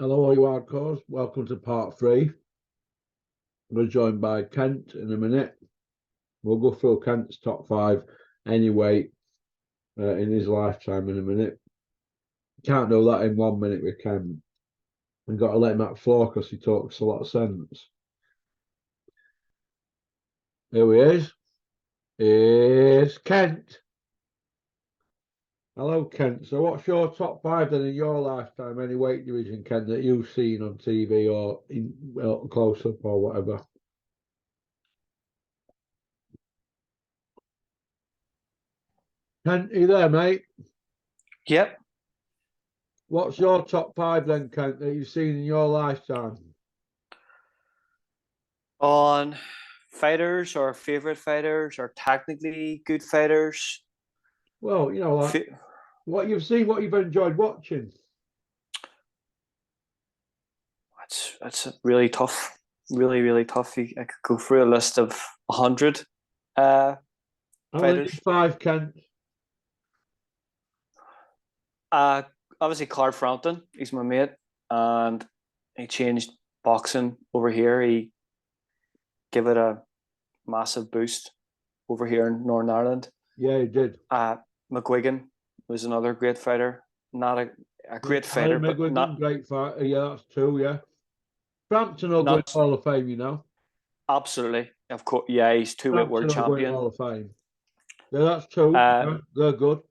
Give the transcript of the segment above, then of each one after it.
Hello, all you hardcores. Welcome to part 3. We're joined by Kent in a minute. We'll go through Kent's top 5 anyway in his lifetime in a minute. Can't do that in 1 minute with Kent. We've got to let him out floor because he talks a lot of sense. Here he is. It's Kent. Hello, Kent. So what's your top 5 then in your lifetime, any weight division, Kent, that you've seen on TV or in close-up or whatever? Kent, are you there, mate? Yep. What's your top 5 then, Kent, that you've seen in your lifetime? On fighters or favorite fighters or technically good fighters. Well, you know, like what you've seen, what you've enjoyed watching. That's really tough. Really tough. I could go through a list of 100 I only fighters. need 5, Kent. Obviously Clark Frampton, he's my mate, and he changed boxing over here. He gave it a massive boost over here in Northern Ireland. Yeah, he did. McGuigan was another great fighter. Not a great fighter, but McGuigan, not great fighter. Yeah, that's 2, yeah. Frampton will go in not Hall of Fame, you know. absolutely. Of course, yeah, he's two-weight world Frampton will go in champion. Hall of Fame. Yeah, that's 2. Yeah, they're good.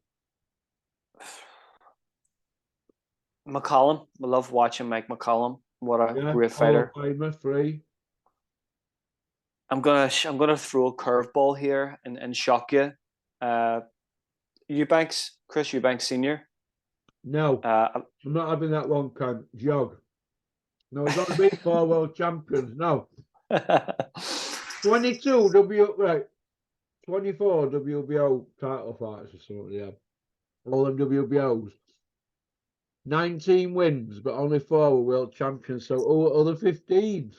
McCollum, I love watching Mike McCollum. What a great fighter! Hall of Famer, 3. I'm gonna throw a curveball here and shock you. Chris Eubank Sr. No, I'm not having that one, Kent. Jog. No, we've got to be 4 world champions. No. 22 right. 24 WBO title fights or something, yeah. All them WBOs. 19 wins, but only 4 were world champions. So other 15.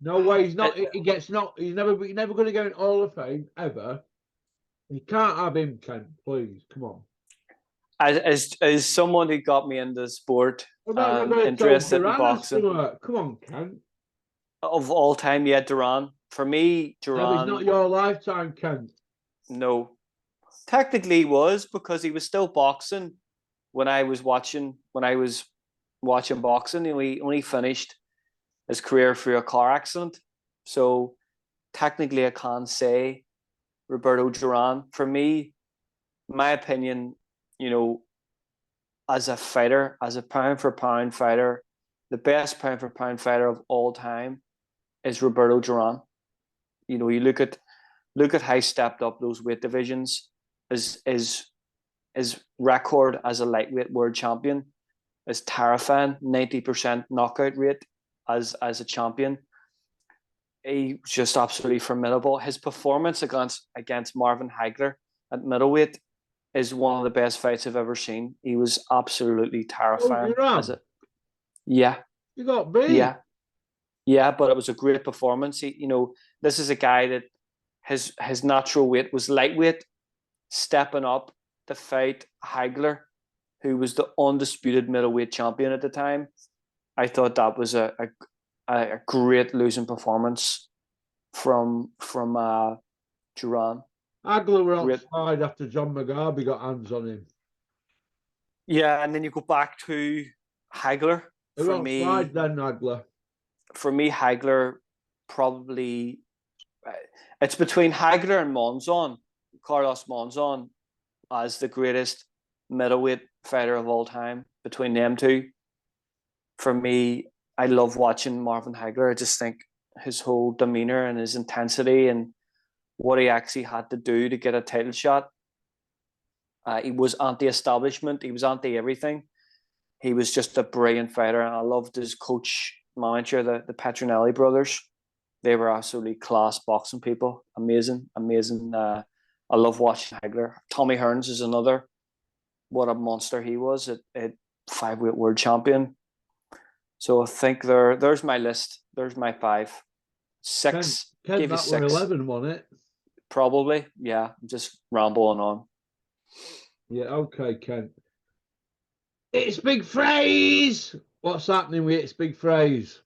No way. He's not. He gets not. He's never going to go in Hall of Fame ever. You can't have him, Ken. Please, come on. As someone who got me into sport and interested in boxing, come on, Ken. Of all time, yeah, Duran. For me, Duran. No, he's not your lifetime, Ken. No, technically he was, because he was still boxing when I was watching boxing. He only finished his career through a car accident, so technically I can't say Roberto Duran. For me, my opinion, as a fighter, as a pound for pound fighter, the best pound for pound fighter of all time is Roberto Duran. You look at how he stepped up those weight divisions. His record as a lightweight world champion is terrifying. 90% knockout rate as a champion. He was just absolutely formidable. His performance against Marvin Hagler at middleweight is one of the best fights I've ever seen. He was absolutely terrifying. Yeah. You got beat. Yeah. Yeah, but it was a great performance. This is a guy that his natural weight was lightweight, stepping up to fight Hagler, who was the undisputed middleweight champion at the time. I thought that was a great losing performance from Duran. Hagler were outside after John McGarvey got hands on him. Yeah, and then you go back to Hagler. For me, Hagler. For me, Hagler probably it's between Hagler and Monzon, Carlos Monzon, as the greatest middleweight fighter of all time. Between them two, for me, I love watching Marvin Hagler. I just think his whole demeanor and his intensity and what he actually had to do to get a title shot. He was anti-establishment. He was anti-everything. He was just a brilliant fighter, and I loved his coach manager, the Petronelli brothers. They were absolutely class boxing people. Amazing. I love watching Hagler. Tommy Hearns is another. What a monster he was at 5-weight world champion. So I think there's my list. There's my 5. 6. Ken, give you 6. 11, wasn't it? Probably, yeah. I'm just rambling on. Yeah, okay, Ken. It's Big Phrase. What's happening with It's Big Phrase?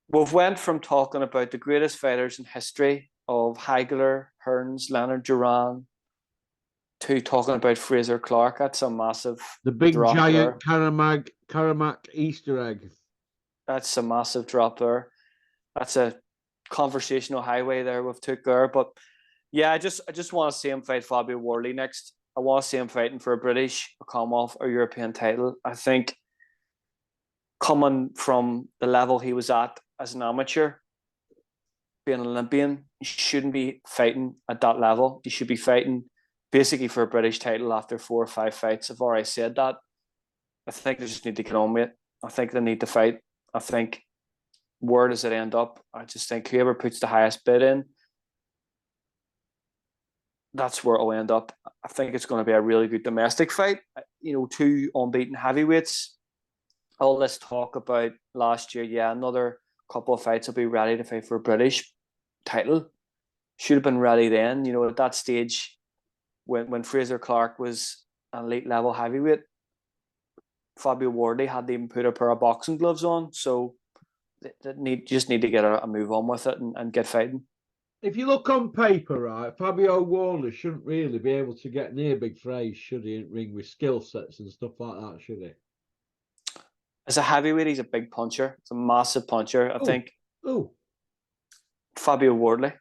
We've went from talking about the greatest fighters in history of Hagler, Hearns, Leonard Duran to talking about Fraser Clark. That's a massive The big drop there. giant Karamak Easter egg. That's a massive drop there. That's a conversational highway there we've took there. But yeah, I just want to see him fight Fabio Wardley next. I want to see him fighting for a British, a Commonwealth, or European title. I think coming from the level he was at as an amateur, being an Olympian, you shouldn't be fighting at that level. You should be fighting basically for a British title after 4 or 5 fights. I've already said that. I think they just need to get on with it. I think they need to fight. I think where does it end up? I just think whoever puts the highest bid in, that's where it'll end up. I think it's going to be a really good domestic fight. You know, 2 unbeaten heavyweights. All this talk about last year, yeah, another couple of fights will be ready to fight for a British title. Should have been ready then. You know, at that stage, when Fraser Clark was an elite level heavyweight, Fabio Wardley hadn't even put a pair of boxing gloves on. So just need to get a move on with it and get fighting. If you look on paper, right, Fabio Wardley shouldn't really be able to get near Big Phrase, should he, in ring with skill sets and stuff like that, should he? As a heavyweight, he's a big puncher. It's a massive puncher. I think Oh, Fabio Wardley.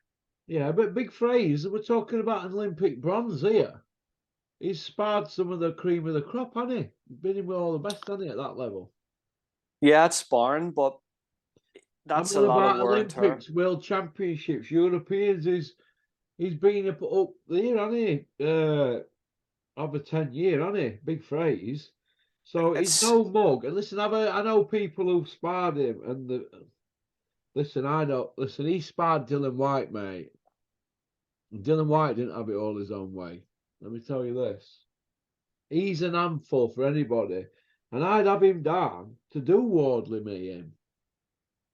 yeah, but Big Phrase, we're talking about an Olympic bronze here. He's sparred some of the cream of the crop, hasn't he? Been in with all the best, hasn't he, at that level? Yeah, it's sparring, but that's a lot of about wear and tear. Olympics, World Championships, Europeans. He's been up there, hasn't he? Over 10 years, hasn't he? Big Phrase. So he's no mug. And listen, I know people who've sparred him, and listen, he sparred Dylan White, mate. Dylan White didn't have it all his own way. Let me tell you this. He's an handful for anybody. And I'd have him down to do Wardley, me, him.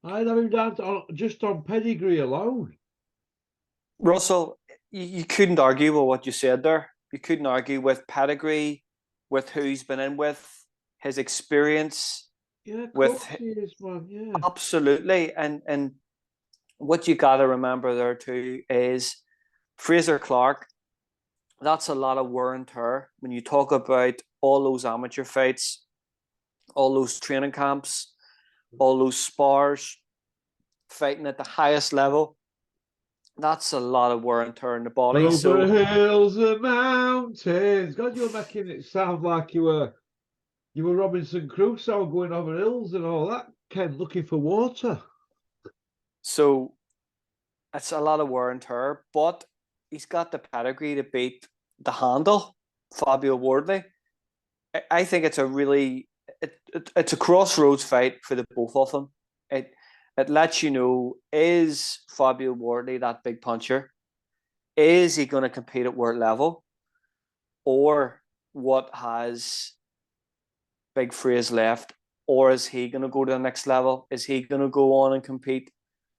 I'd have him down just on pedigree alone. Russell, you couldn't argue with what you said there. You couldn't argue with pedigree, with who he's been in with, his experience. Yeah, of with course he is, man. Yeah. absolutely. And what you got to remember there too is Fraser Clark. That's a lot of wear and tear when you talk about all those amateur fights, all those training camps, all those spars, fighting at the highest level. That's a lot of wear and tear in the body. Over hills and mountains. God, you're making it sound like you were Robinson Crusoe going over hills and all that, Ken, looking for water. So it's a lot of wear and tear, but he's got the pedigree to beat the handle, Fabio Wardley. I think it's a really it's a crossroads fight for the both of them. It lets you know, is Fabio Wardley that big puncher? Is he going to compete at world level? Or what has Big Phrase left? Or is he going to go to the next level? Is he going to go on and compete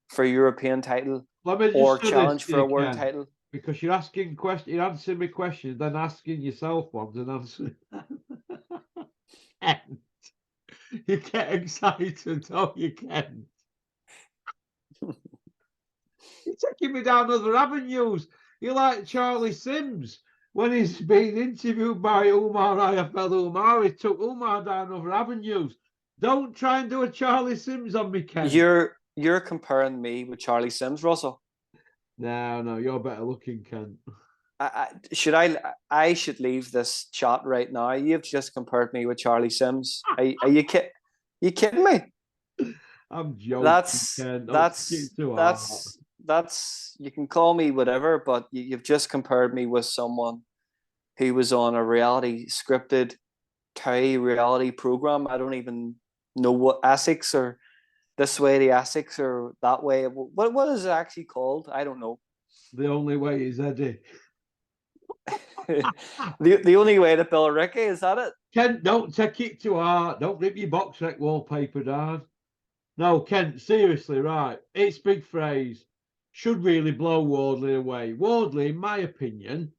for a European title or challenge for a world title? Because you're asking questions, you're answering me questions, then asking yourself ones and answering. You get excited, don't you, Ken? You're taking me down other avenues. You're like Charlie Sims when he's being interviewed by Umar IFL Umar. He took Umar down other avenues. Don't try and do a Charlie Sims on me, Ken. You're comparing me with Charlie Sims, Russell. No, you're better looking, Ken. I should leave this chat right now. You've just compared me with Charlie Sims. Are you kidding me? I'm joking. That's you can call me whatever, but you've just compared me with someone who was on a scripted reality program. I don't even know what Essex or this way the Essex or that way. What is it actually called? I don't know. The only way is Eddie. the only way to Bill Ricky, is that it? Ken, don't take it to heart. Don't rip your box rec wallpaper down. No, Ken, seriously, right. It's Big Phrase. Should really blow Wardley away. Wardley, in my opinion,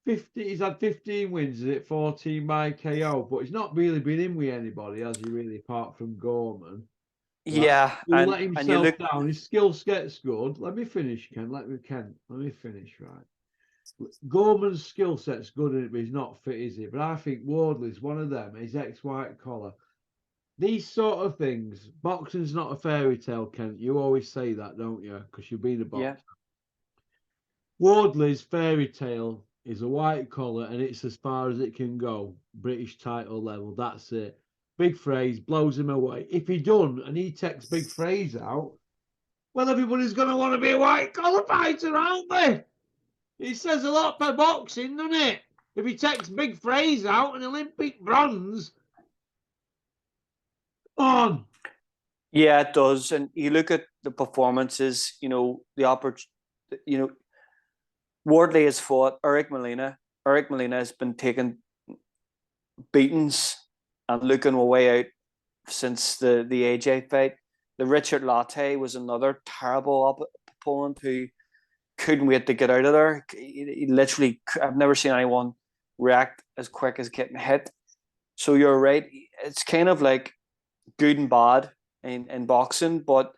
50. He's had 15 wins. Is it 14 by KO? But he's not really been in with anybody, has he? Really, apart from Gorman. Right. Yeah, He'll let and you himself look, down. His skill set's good. Let me finish, Ken. Let me finish. Right. Gorman's skill set's good, but he's not fit, is he? But I think Wardley's one of them. He's ex-white collar. These sort of things. Boxing's not a fairy tale, Kent. You always say that, don't you? Because you've been a yeah, boxer. Wardley's fairy tale is a white collar, and it's as far as it can go. British title level. That's it. Big phrase blows him away. If he done and he takes big phrase out, well, everybody's going to want to be a white collar fighter, aren't they? It says a lot for boxing, doesn't it? If he takes big phrase out an Olympic bronze, on. yeah, it does. And you look at the performances, you know, the opportunity, you know, Wardley has fought Eric Molina. Eric Molina has been taking beatings and looking way out since the AJ fight. The Richard Latte was another terrible opponent who couldn't wait to get out of there. He literally, I've never seen anyone react as quick as getting hit. So you're right. It's kind of like good and bad in boxing, but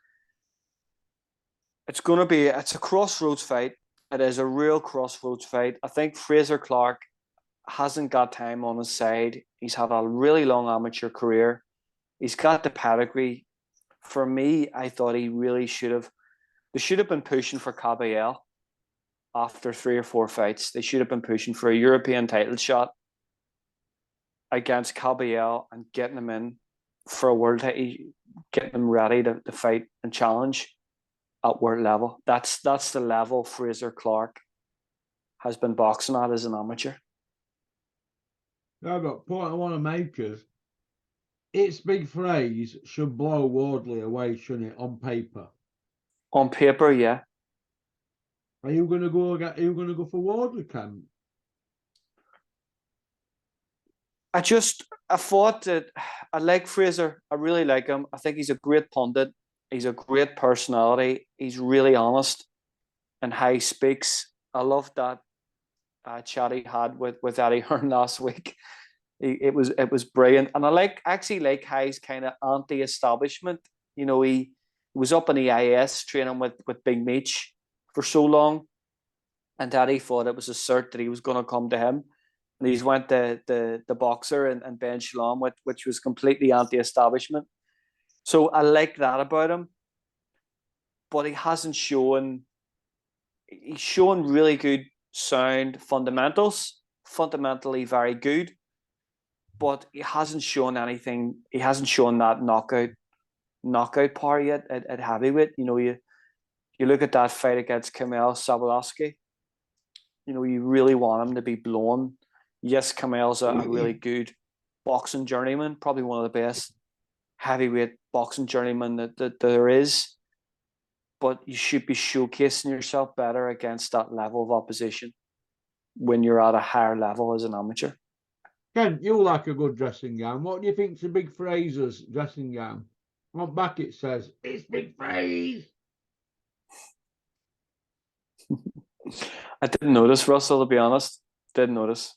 it's a crossroads fight. It is a real crossroads fight. I think Fraser Clark hasn't got time on his side. He's had a really long amateur career. He's got the pedigree. For me, I thought he really should have. They should have been pushing for Caballel after 3 or 4 fights. They should have been pushing for a European title shot against Caballel and getting him in for a world title, getting him ready to fight and challenge at world level. That's the level Fraser Clark has been boxing at as an amateur. Yeah, but point I want to make is its big phrase should blow Wardley away, shouldn't it? On paper. On paper, yeah. Are you going to go? Are you going to go for Wardley, Cam? I thought that I like Fraser. I really like him. I think he's a great pundit. He's a great personality. He's really honest and how he speaks. I love that chat he had with Eddie Hearn last week. It was brilliant, and I actually like how he's kind of anti-establishment. You know, he was up in the IS training with Big Meech for so long, and Eddie thought it was a cert that he was going to come to him. And he's went the boxer and Ben Shalom, which was completely anti-establishment. So I like that about him. But he hasn't shown. He's shown really good sound fundamentals, fundamentally very good. But he hasn't shown anything. He hasn't shown that knockout power yet at heavyweight. You know, you look at that fight against Kamel Sabalowski. You know, you really want him to be blown. Yes, Kamel's a really good boxing journeyman, probably one of the best heavyweight boxing journeymen that there is. But you should be showcasing yourself better against that level of opposition when you're at a higher level as an amateur. Ken, you like a good dressing gown. What do you think's a Big Fraser's dressing gown? On back it says, it's Big Fraser. I didn't notice, Russell, to be honest. Didn't notice.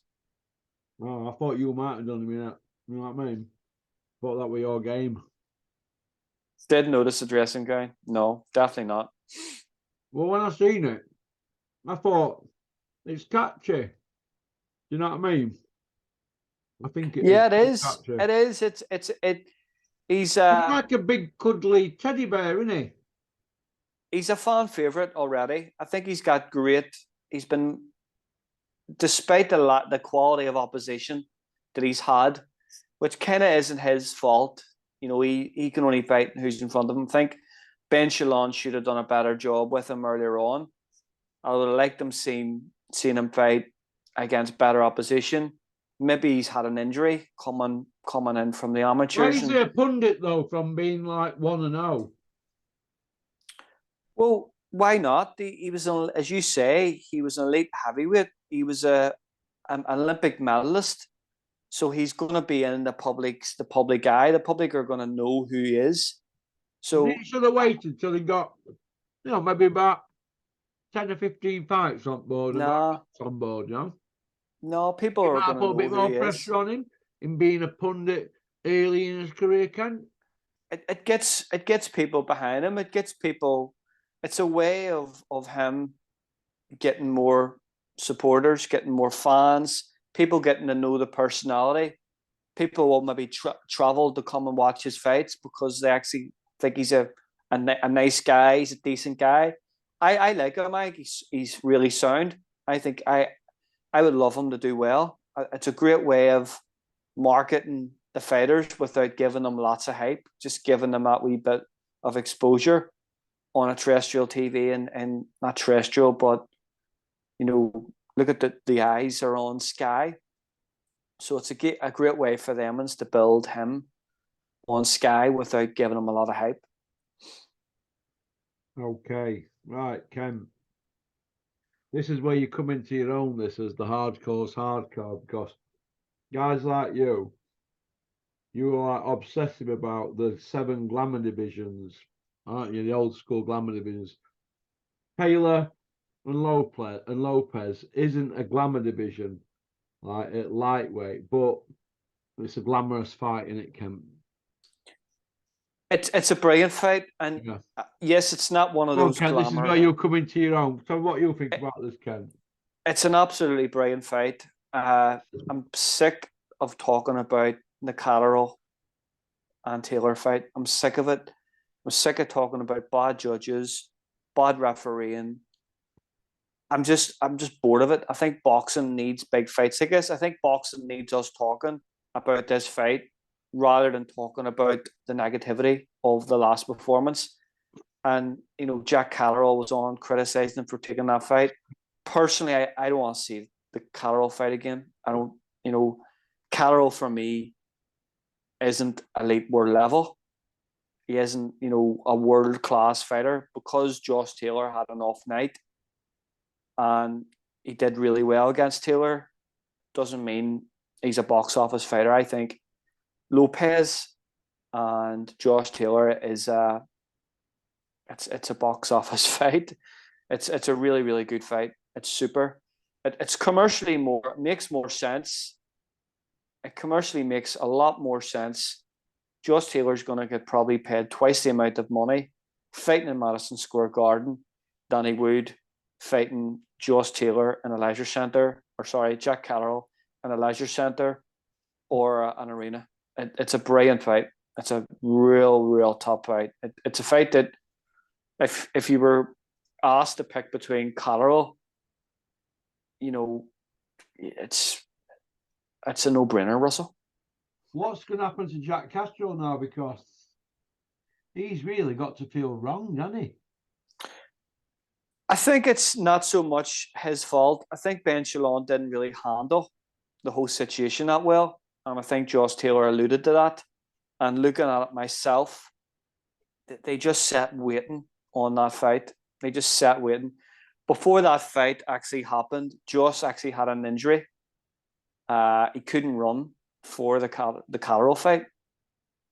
Oh, I thought you might have done that. You know what I mean? Thought that was your game. Did notice the dressing gown? No, definitely not. Well, when I seen it, I thought it's catchy. You know what I mean? I think it is. Yeah, it is. Catchy. It is. He's He's like a big cuddly teddy bear, isn't he? He's a fan favorite already. I think he's got great. He's been, despite the quality of opposition that he's had, which kind of isn't his fault. You know, he can only fight who's in front of him. I think Ben Shalon should have done a better job with him earlier on. I would have liked him seeing him fight against better opposition. Maybe he's had an injury coming in from the amateurs. Why is he a pundit though, from being like 1-0? Well, why not? He was, as you say, he was an elite heavyweight. He was an Olympic medalist. So he's going to be in the public eye. The public are going to know who he is. So he should have waited till he got, maybe about 10 or 15 fights on board. Nah. On board, you know? No, people You are might going to put a know bit who more he is. pressure on him in being a pundit early in his career, Ken. It gets people behind him. It gets people. It's a way of him getting more supporters, getting more fans, people getting to know the personality. People will maybe travel to come and watch his fights because they actually think he's a nice guy. He's a decent guy. I like him. He's really sound. I think I would love him to do well. It's a great way of marketing the fighters without giving them lots of hype, just giving them that wee bit of exposure on a terrestrial TV and not terrestrial, but look at the eyes are on Sky. So it's a great way for them to build him on Sky without giving him a lot of hype. Okay, right, Ken. This is where you come into your own. This is the hardcore's hardcore because guys like you are obsessive about the 7 glamour divisions, aren't you? The old school glamour divisions. Taylor and Lopez isn't a glamour division like at lightweight, but it's a glamorous fight in it, Kemp. It's a brilliant fight, and Yeah. yes, it's not one of Come on, those Ken, this is glamour. where you're coming to your own. So what you think It- about this, Ken? It's an absolutely brilliant fight. I'm sick of talking about the Catterall and Taylor fight. I'm sick of it. I'm sick of talking about bad judges, bad refereeing. I'm just bored of it. I think boxing needs big fights like this. I think boxing needs us talking about this fight rather than talking about the negativity of the last performance. And Jack Catterall was on criticizing him for taking that fight. Personally, I don't want to see the Catterall fight again. I don't, Catterall for me isn't elite world level. He isn't, a world class fighter because Josh Taylor had an off night and he did really well against Taylor. Doesn't mean he's a box office fighter. I think Lopez and Josh Taylor is it's a box office fight. It's a really really good fight. It's super. It's commercially makes more sense. It commercially makes a lot more sense. Josh Taylor's going to get probably paid twice the amount of money fighting in Madison Square Garden than he would fighting Josh Taylor in a leisure centre, or sorry, Jack Catterall in a leisure centre or an arena. It's a brilliant fight. It's a real top fight. It's a fight that if you were asked to pick between Catterall, it's a no-brainer, Russell. What's going to happen to Jack Castro now? Because he's really got to feel wrong, hasn't he? I think it's not so much his fault. I think Ben Shalom didn't really handle the whole situation that well. And I think Josh Taylor alluded to that. And looking at it myself, they just sat waiting on that fight. They just sat waiting. Before that fight actually happened, Josh actually had an injury. He couldn't run for the Catterall fight.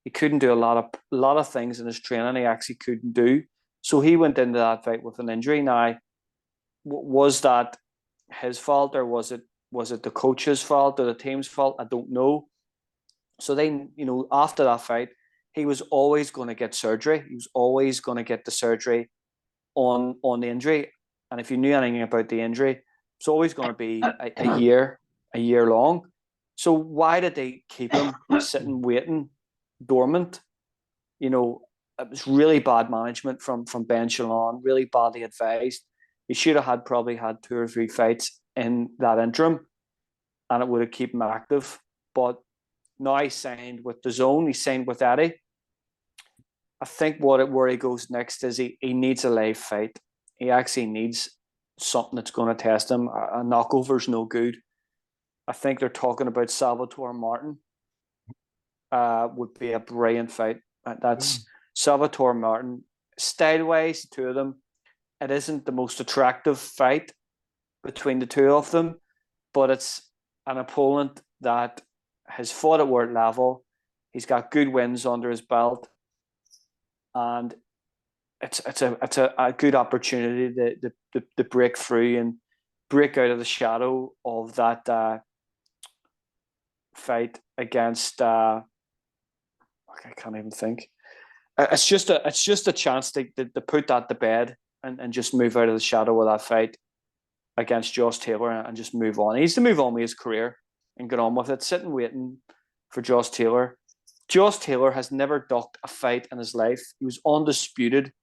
He couldn't do a lot of things in his training. He actually couldn't do. So he went into that fight with an injury. Now, was that his fault or was it the coach's fault or the team's fault? I don't know. So then, after that fight, he was always going to get surgery. He was always going to get the surgery on the injury. And if you knew anything about the injury, it's always going to be a year long. So why did they keep him sitting waiting dormant? It was really bad management from Ben Shalom, really badly advised. He should have probably had 2 or 3 fights in that interim, and it would have kept him active. But now he signed with the Zone. He signed with Eddie. I think where he goes next is he needs a live fight. He actually needs something that's going to test him. A knockover's no good. I think they're talking about Salvatore Martin. Would be a brilliant fight. That's Salvatore Martin. Style-wise, the 2 of them, it isn't the most attractive fight between the 2 of them, but it's an opponent that has fought at world level. He's got good wins under his belt, and it's a good opportunity to break through and break out of the shadow of that fight against. I can't even think. It's just a chance to put that to bed and just move out of the shadow of that fight against Josh Taylor and just move on. He needs to move on with his career and get on with it. Sitting waiting for Josh Taylor. Josh Taylor has never ducked a fight in his life. He was undisputed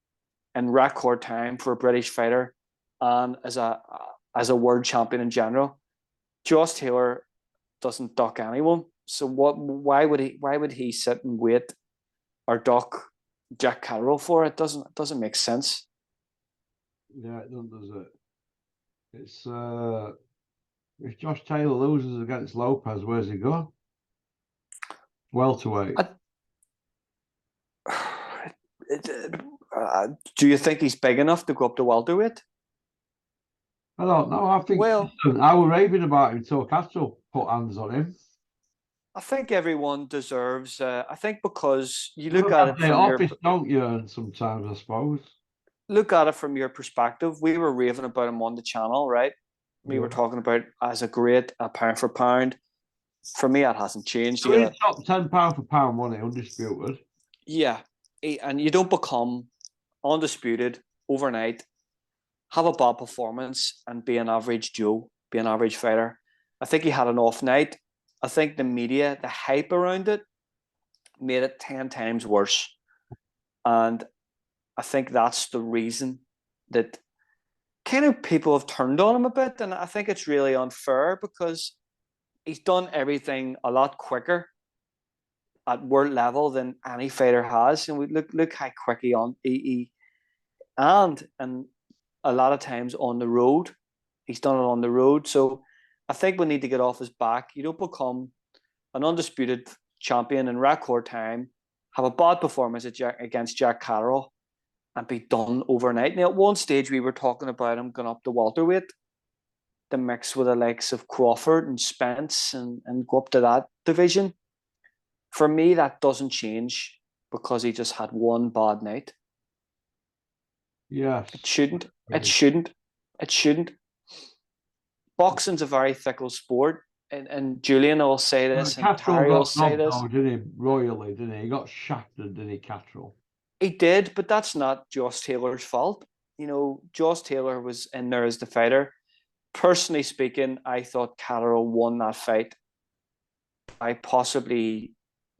in record time for a British fighter and as a world champion in general. Josh Taylor doesn't duck anyone. So why would he sit and wait or duck Jack Catterall for it? Doesn't make sense. Yeah, it doesn't, does it? It's if Josh Taylor loses against Lopez, where's he go? Welterweight. Do you think he's big enough to go up to welterweight? I don't know. I think I was raving about him until Catterall put hands on him. I think everyone deserves. I think because you look at it from office, don't you? And sometimes, I suppose. Look at it from your perspective. We were raving about him on the channel, right? We were talking about as a great pound for pound. For me, that hasn't changed. So he's top £10 for pound, wasn't he? Undisputed. Yeah, and you don't become undisputed overnight, have a bad performance, and be an average Joe, be an average fighter. I think he had an off night. I think the media, the hype around it, made it 10 times worse. And I think that's the reason that kind of people have turned on him a bit. And I think it's really unfair because he's done everything a lot quicker at world level than any fighter has. And we look how quick he and a lot of times on the road. He's done it on the road. So I think we need to get off his back. You don't become an undisputed champion in record time, have a bad performance against Jack Catterall, and be done overnight. Now, at one stage, we were talking about him going up to welterweight, to mix with the likes of Crawford and Spence and go up to that division. For me, that doesn't change because he just had one bad night. Yes. It shouldn't. It shouldn't. It shouldn't. Boxing's a very fickle sport. And Julian will say this, and Terry will say this. Didn't he? Royally, didn't he? He got shafted, didn't he, Catterall? He did, but that's not Josh Taylor's fault. You know, Josh Taylor was in there as the fighter. Personally speaking, I thought Catterall won that fight by possibly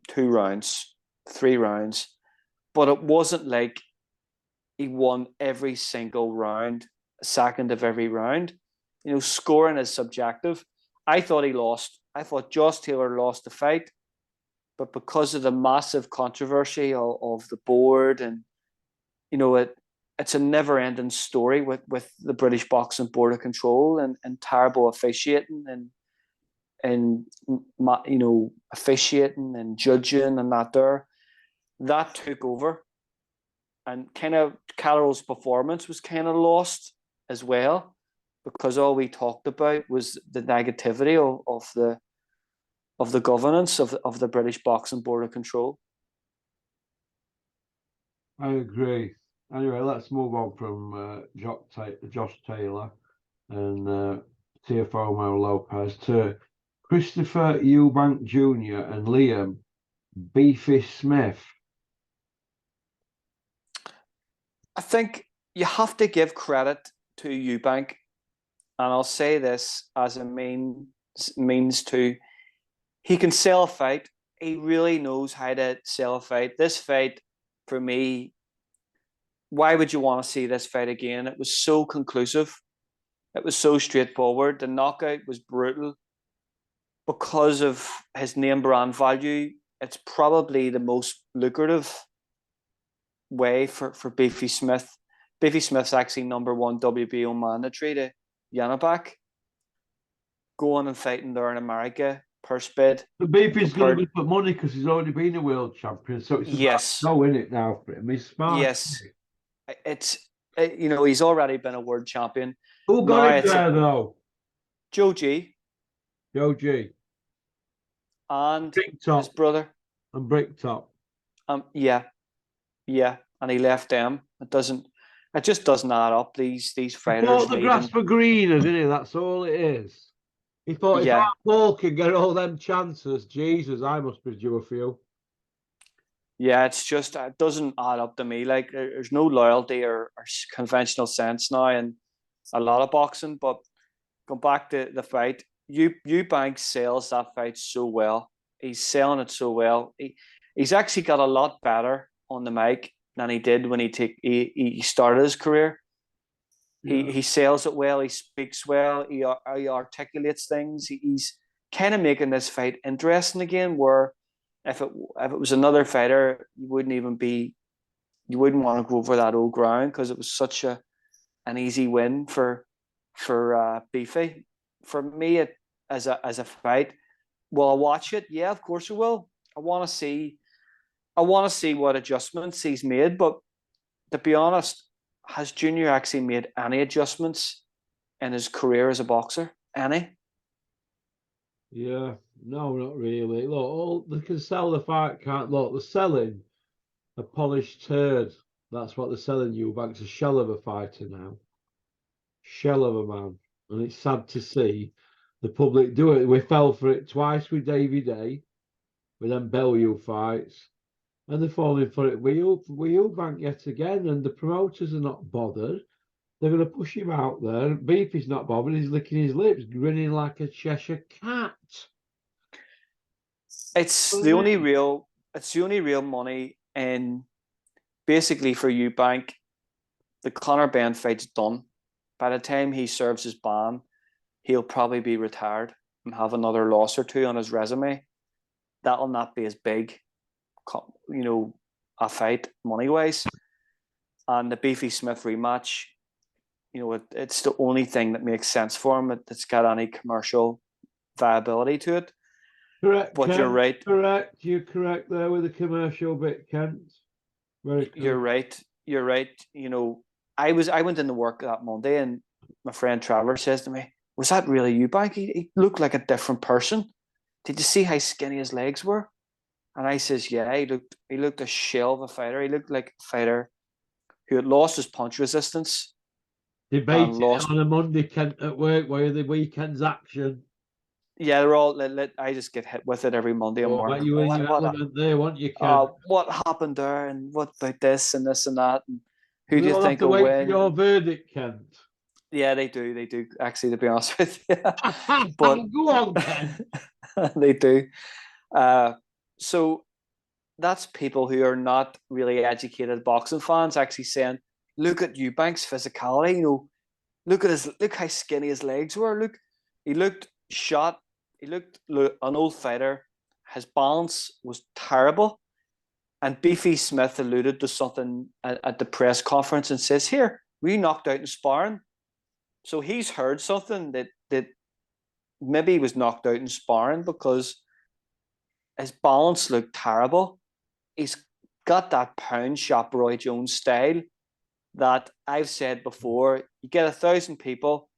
2 rounds, 3 rounds. But it wasn't like he won every single round, a second of every round. You know, scoring is subjective. I thought he lost. I thought Josh Taylor lost the fight. But because of the massive controversy of the board and, you know, it's a never-ending story with the British Boxing Board of Control and terrible officiating and you know, officiating and judging and that took over. And kind of Catterall's performance was kind of lost as well because all we talked about was the negativity of the governance of the British Boxing Board of Control. I agree. Anyway, let's move on from Josh Taylor and Teofimo Lopez to Christopher Eubank Jr. and Liam Beefy Smith. I think you have to give credit to Eubank, and I'll say this as a means to, he can sell a fight. He really knows how to sell a fight. This fight, for me, why would you want to see this fight again? It was so conclusive. It was so straightforward. The knockout was brutal. Because of his name brand value, it's probably the most lucrative way for Beefy Smith. Beefy Smith's actually #1 WBO mandatory to Yanabak. Going and fighting there in America, purse bid. But Beefy's going to put money because he's already been a world champion, so it's no in it now for him. He's smart. Yes, you know, he's already been a world champion. Who got him there though? Joe G. And his brother. And Bricktop. Yeah, and he left them. It doesn't. it just doesn't add up. These He fighters thought the leaving. grass were greener, didn't he? That's all it is. He thought if Yeah, Paul can get all them chances, Jesus, I must be due a few. yeah, it's just it doesn't add up to me. Like there's no loyalty or conventional sense now in a lot of boxing. But going back to the fight, Eubank sells that fight so well. He's selling it so well. He's actually got a lot better on the mic than he did when he started his career. Yeah. He sells it well. He speaks well. He articulates things. He's kind of making this fight interesting again. Where if it was another fighter, you wouldn't want to go over that old ground because it was such an easy win for Beefy. For me, as a fight, will I watch it? Yeah, of course I will. I want to see what adjustments he's made. But to be honest, has Junior actually made any adjustments in his career as a boxer? Any? Yeah. No, not really. Look, all they can sell the fight, can't look. They're selling a polished turd. That's what they're selling you. Eubank's a shell of a fighter now. Shell of a man. And it's sad to see the public do it. We fell for it twice with Davy Day, with them Bellew fights. And they're falling for it with Eubank yet again. And the promoters are not bothered. They're going to push him out there. Beefy's not bothered. He's licking his lips, grinning like a Cheshire cat. It's the only real money in basically for Eubank. The Conor Benn fight's done. By the time he serves his ban, he'll probably be retired and have another loss or two on his resume. That'll not be as big, a fight money wise. And the Beefy Smith rematch, it's the only thing that makes sense for him that's got any commercial viability to it. Correct, But Kent. you're right. Correct. You're correct there with the commercial bit, Kent. Very correct. You're right. You're right. I went into work that Monday and my friend Trevor says to me, "Was that really Eubank? He looked like a different person. Did you see how skinny his legs were?" And I says, "Yeah, he looked a shell of a fighter. He looked like a fighter who had lost his punch resistance and Debating lost." on a Monday, Kent, at work, where the weekend's action. Yeah, they're all. I just get hit with it every Monday Oh, morning. bet you in your element there, won't you, Kent? What happened there, and what about this and this and that, and who We do you all have think to will wait for win? your verdict, Kent. Yeah, they do. They do. Actually, to be honest with you, but Go on, Kent. they do. So that's people who are not really educated boxing fans actually saying, "Look at Eubank's physicality. Look how skinny his legs were. Look, he looked shot. He looked an old fighter. His balance was terrible." And Beefy Smith alluded to something at the press conference and says, "Here, we knocked out in sparring." So he's heard something that maybe he was knocked out in sparring because his balance looked terrible. He's got that pound shop Roy Jones style that I've said before. You get 1,000 people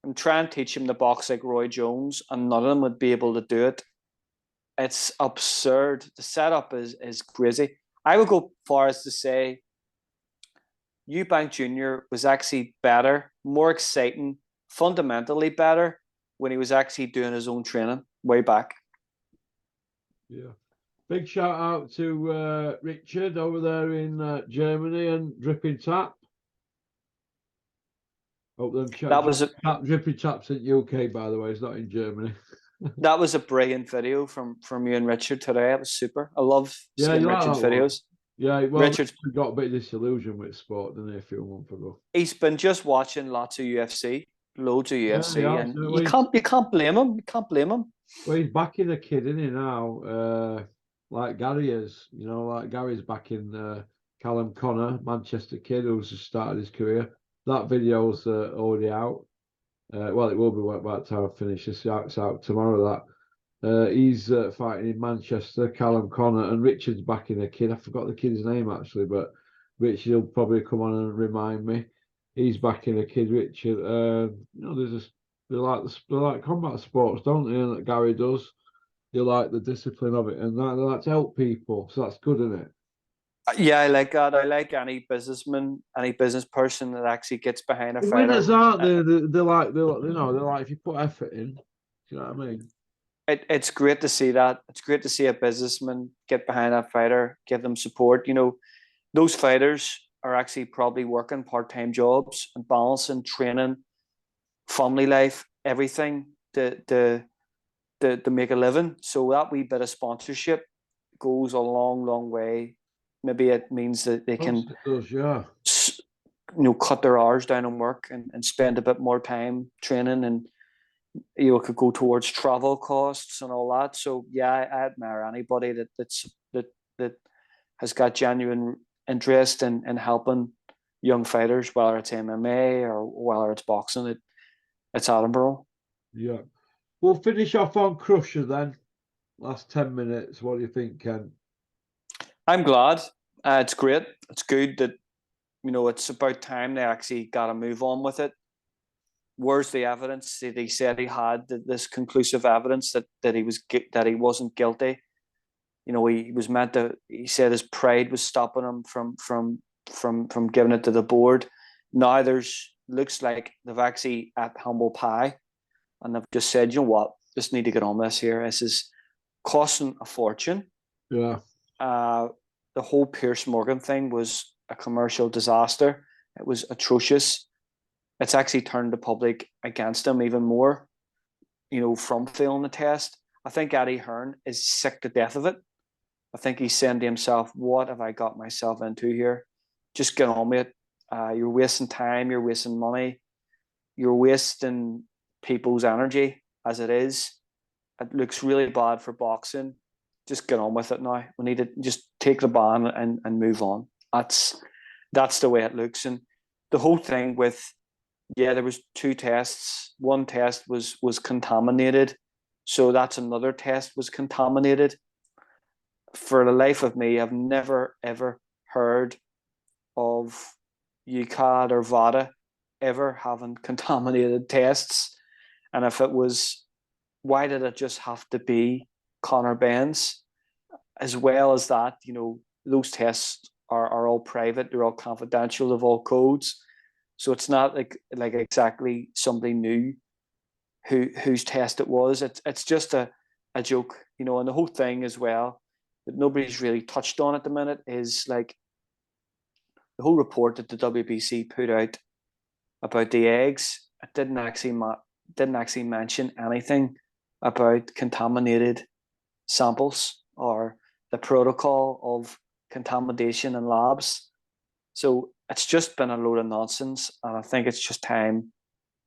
and try and teach him to box like Roy Jones, and none of them would be able to do it. It's absurd. The setup is crazy. I would go far as to say Eubank Jr. was actually better, more exciting, fundamentally better when he was actually doing his own training way back. Yeah. Big shout out to Richard over there in Germany and Dripping Tap. Hope them Dripping Tap's in UK, by the way. It's not in Germany. That was a brilliant video from you and Richard today. It was super. I love seeing Richard's videos. Yeah, well, Richard's got a bit of disillusion with sport, didn't he, a few months ago? He's been just watching lots of UFC, loads of UFC, yeah, and you can't blame him. You can't blame him. Well, he's backing a kid, isn't he, now? Like Gary is, like Gary's backing Callum Connor, Manchester kid who's just started his career. That video's already out. Well, it will be by the time I finish this. It's out tomorrow. He's fighting in Manchester, Callum Connor, and Richard's backing a kid. I forgot the kid's name actually, but Richard will probably come on and remind me. He's backing a kid, Richard. They like combat sports, don't they? And that Gary does. They like the discipline of it, and they like to help people. So that's good, isn't it? Yeah, I like that. I like any businessman, any business person that actually gets behind a The fighter. winners aren't they? They're like if you put effort in. Do you know what I mean? It's great to see that. It's great to see a businessman get behind that fighter, give them support. Those fighters are actually probably working part-time jobs and balancing training, family life, everything to make a living. So that wee bit of sponsorship goes a long, long way. Maybe it means that they Of course can, it does, yeah. cut their hours down on work and spend a bit more time training, and it could go towards travel costs and all that. So yeah, I admire anybody that has got genuine interest in helping young fighters, whether it's MMA or whether it's boxing. It's admirable. Yeah. We'll finish off on Crusher then. Last 10 minutes. What do you think, Ken? I'm glad. It's great. It's good that it's about time they actually got to move on with it. Where's the evidence that he said he had, this conclusive evidence that he wasn't guilty? He was meant to. He said his pride was stopping him from giving it to the board. Now looks like they've actually at humble pie, and they've just said, you know what, just need to get on this here. This is costing a fortune. Yeah. The whole Pierce Morgan thing was a commercial disaster. It was atrocious. It's actually turned the public against him even more, from failing the test. I think Eddie Hearn is sick to death of it. I think he's saying to himself, what have I got myself into here? Just get on with it. You're wasting time, you're wasting money, you're wasting people's energy as it is. It looks really bad for boxing. Just get on with it now. We need to just take the ban and move on. That's the way it looks. And the whole thing with, there was 2 tests. One test was contaminated. So that's another test was contaminated. For the life of me, I've never, ever heard of UCAD or VADA ever having contaminated tests. And if it was, why did it just have to be Conor Benn's? As well as that, those tests are all private, they're all confidential, they've all codes. So it's not like exactly somebody new whose test it was. It's just a joke, and the whole thing as well that nobody's really touched on at the minute is like the whole report that the WBC put out about the eggs. It didn't actually mention anything about contaminated samples or the protocol of contamination in labs. So it's just been a load of nonsense, and I think it's just time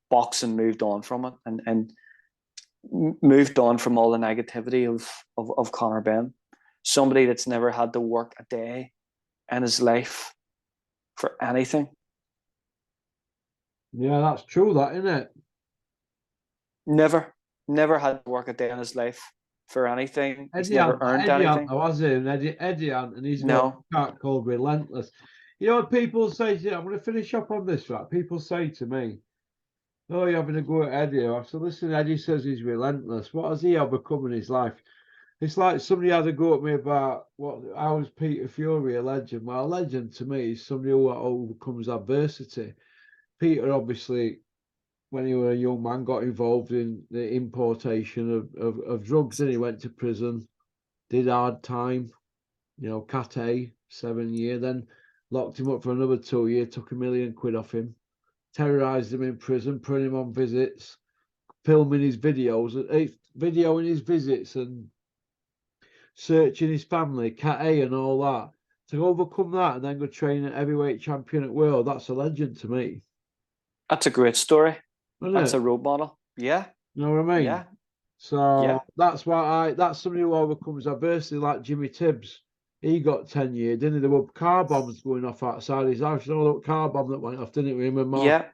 boxing moved on from it and moved on from all the negativity of Conor Benn, somebody that's never had to work a day in his life for anything. Yeah, that's true, that, isn't it? Never had to work a day in his life for anything. He's never earned anything. I was in Eddie Ant, and he's got No. a cat called Relentless. You know what people say to you? I'm going to finish up on this, right? People say to me, oh, you're having a go at Eddie. I said, listen, Eddie says he's relentless. What has he overcome in his life? It's like somebody had a go at me about how is Peter Fury a legend? Well, a legend to me is somebody who overcomes adversity. Peter, obviously, when he was a young man, got involved in the importation of drugs, and he went to prison, did hard time, Cat A, 7 year, then locked him up for another 2 years, took £1 million off him, terrorized him in prison, putting him on visits, filming his videos, videoing his visits and searching his family, Cat A and all that. To overcome that and then go train at heavyweight champion at world, that's a legend to me. That's a great story. That's Isn't a it? role model. Yeah. You know what I mean? Yeah. So that's somebody who overcomes adversity, like Jimmy Tibbs. He got 10 years, didn't he? There were car bombs going off outside his house. You know that car bomb that went off, didn't it, with him and Mark? Yeah.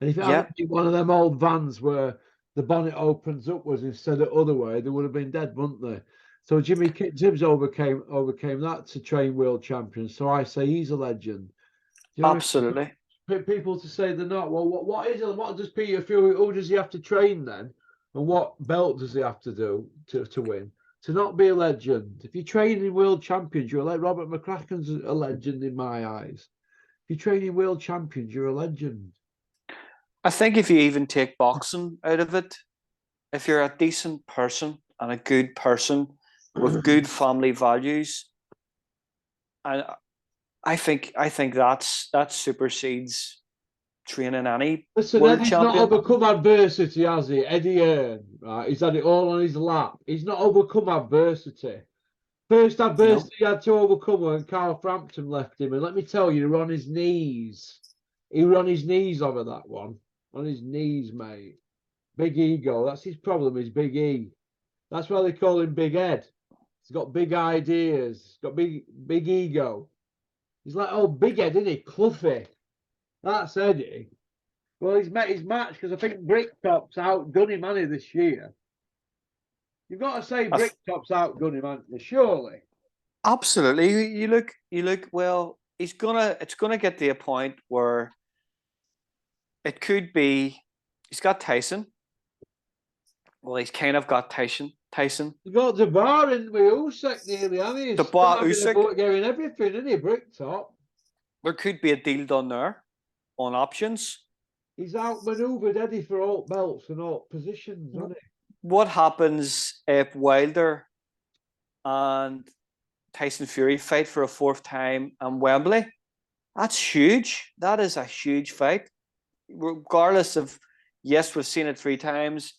And if it Yeah. hadn't been one of them old vans where the bonnet opens upwards instead of other way, they would have been dead, wouldn't they? So Jimmy Tibbs overcame that to train world champions. So I say he's a legend. You know, Absolutely. people to say they're not. Well, what does Peter Fury? Who does he have to train then? And what belt does he have to do to win? to not be a legend. If you're training world champions, you're like Robert McCracken's a legend in my eyes. If you're training world champions, you're a legend. I think if you even take boxing out of it, if you're a decent person and a good person with good family values, and I think that supersedes training any Listen, world Eddie's not champion. overcome adversity, has he? Eddie Hearn, right? He's had it all on his lap. He's not overcome adversity. First adversity he had to overcome when Carl Frampton left him. And let me tell you, he was on his knees. He was on his knees over that one. On his knees, mate. Big ego. That's his problem, is Big E. That's why they call him Big Ed. He's got big ideas. He's got big ego. He's like, oh, Big Ed, isn't he? Cluffy. That's Eddie. Well, he's met his match because I think Bricktop's outdone him, hasn't he, this year? You've got to say Bricktop's outdone him, haven't you? Surely. Absolutely. You look. Well, it's gonna get to a point where it could be. He's got Tyson. Well, he's kind of got Tyson. You got the bar in with Usyk nearly, hasn't he? Dubois, Usyk. Getting everything, isn't he? Bricktop. There could be a deal done there on options. He's outmaneuvered Eddie for all belts and all positions, hasn't he? What happens if Wilder and Tyson Fury fight for a fourth time in Wembley? That's huge. That is a huge fight. Regardless of, yes, we've seen it 3 times.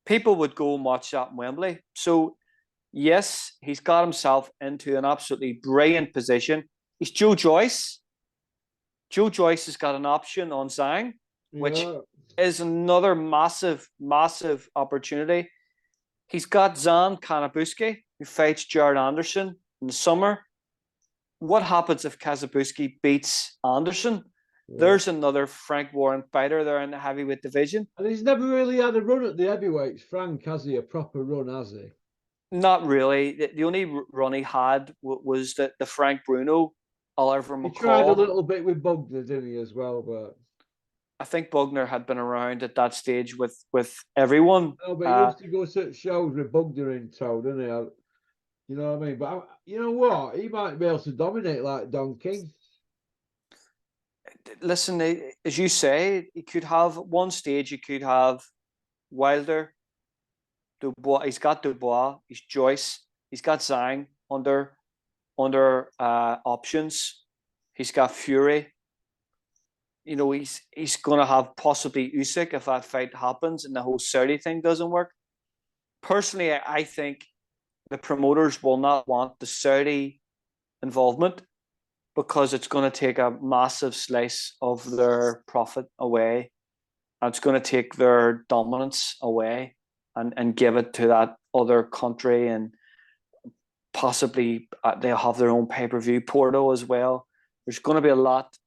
People would go and watch that in Wembley. So, yes, he's got himself into an absolutely brilliant position. He's Joe Joyce. Joe Joyce has got an option on Zhang, which is another massive, massive opportunity. He's got Zan Kanabuski, who fights Jared Anderson in the summer. What happens if Kazabuski beats Anderson? There's another Frank Warren fighter there in the heavyweight division. And he's never really had a run at the heavyweights. Frank, has he? A proper run, has he? Not really. The only run he had was the Frank Bruno, Oliver McCall. He tried a little bit with Bugner, didn't he, as well? But I think Bugner had been around at that stage with everyone. No, but he used to go to shows with Bugner in tow, didn't he? You know what I mean? But you know what? He might be able to dominate like Don King. Listen, as you say, he could have one stage. He could have Wilder, Dubois. He's got Dubois. He's Joyce. He's got Zhang under options. He's got Fury. You know, he's going to have possibly Usyk if that fight happens and the whole Saudi thing doesn't work. Personally, I think the promoters will not want the Saudi involvement because it's going to take a massive slice of their profit away. And it's going to take their dominance away and give it to that other country. And possibly they'll have their own pay-per-view portal as well. There's going to be a lot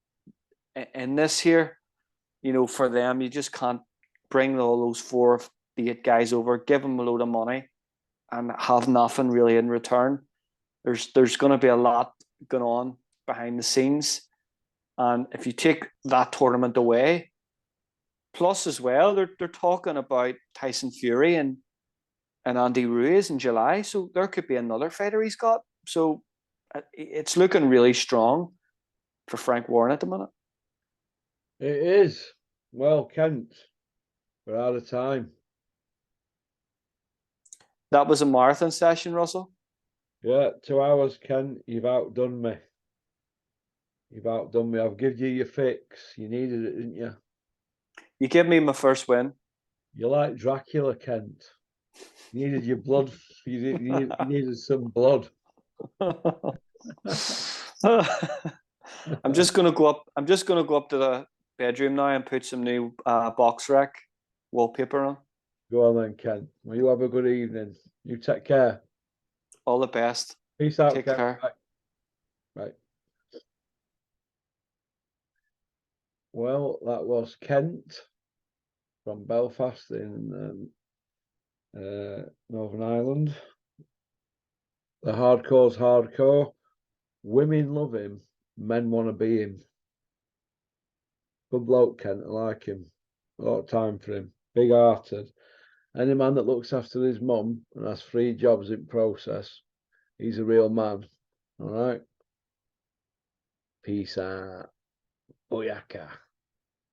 in this here, you know, for them. You just can't bring all those 4 of the 8 guys over, give them a load of money and have nothing really in return. There's going to be a lot going on behind the scenes. And if you take that tournament away, plus as well, they're talking about Tyson Fury and Andy Ruiz in July. So there could be another fighter he's got. So it's looking really strong for Frank Warren at the minute. It is. Well, Kent, we're out of time. That was a marathon session, Russell. Yeah, 2 hours, Kent. You've outdone me. I've given you your fix. You needed it, didn't you? You gave me my first win. You're like Dracula, Kent. You needed your blood. You needed some blood. I'm just gonna go up to the bedroom now and put some new box rack wallpaper on. Go on then, Ken. Well, you have a good evening. You take care. All the best. Peace out, Take Ken. care. Right. Well, that was Kent from Belfast in Northern Ireland. The hardcore's hardcore. Women love him. Men want to be him. Good bloke, Kent. I like him. A lot of time for him. Big-hearted. Any man that looks after his mum and has 3 jobs in process, he's a real man. All right. Peace out. Oyaka.